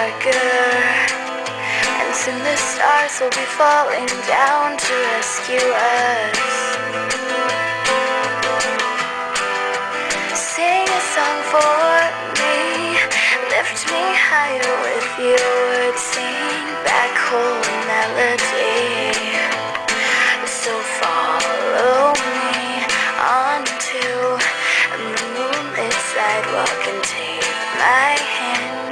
darker, and soon the stars will be falling down to rescue us. Sing a song for me, lift me higher with your words, sing back whole melody. So follow me onto the moonlit sidewalk and take my hand,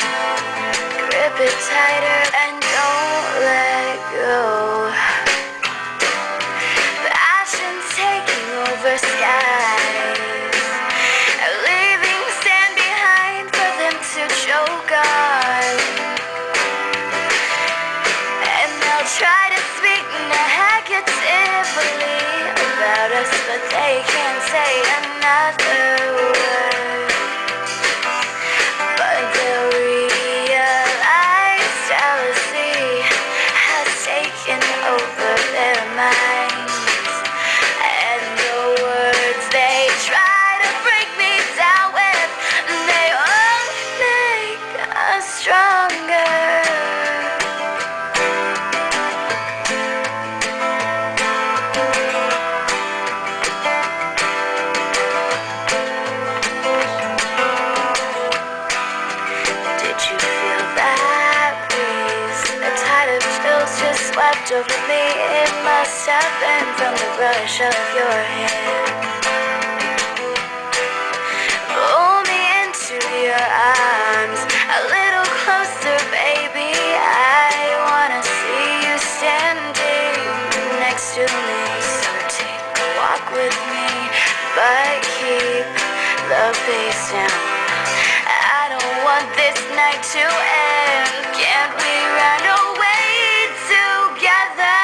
grip it tighter and don't let go. Passion's taking over skies, leaving sand behind for them to choke on. And they'll try to speak negatively about us, but they can't say another word. But they'll realize jealousy has taken over their minds, and the words they try to break me down with, they only make us stronger. Swept over me, it must have been from the rush of your hand. Pull me into your arms, a little closer, baby. I wanna see you standing next to me. So take a walk with me, but keep the pace down. I don't want this night to end. Can't we run away together?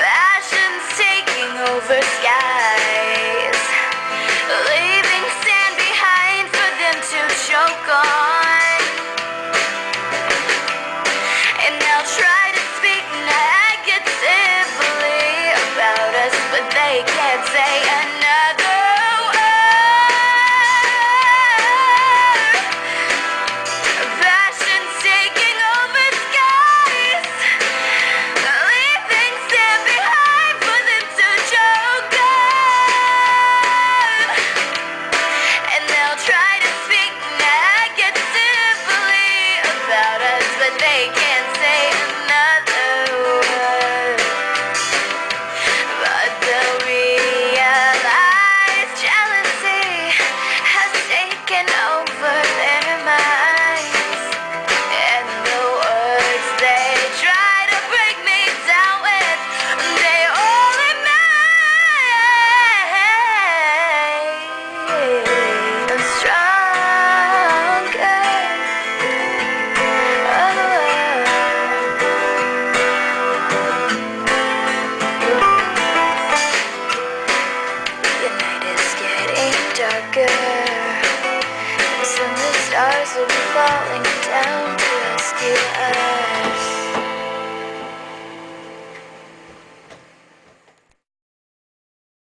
Passion's taking over skies, leaving sand behind for them to choke on. And they'll try to speak negatively about us, but they can't say another word. Passion's taking over skies, leaving sand behind for them to choke on. And they'll try to speak negatively about us, but they can't say another word. But they'll realize jealousy has taken over their minds, and the words they try to break me down with, they only make us stronger. The night is getting darker, and soon the stars will be falling down to rescue us.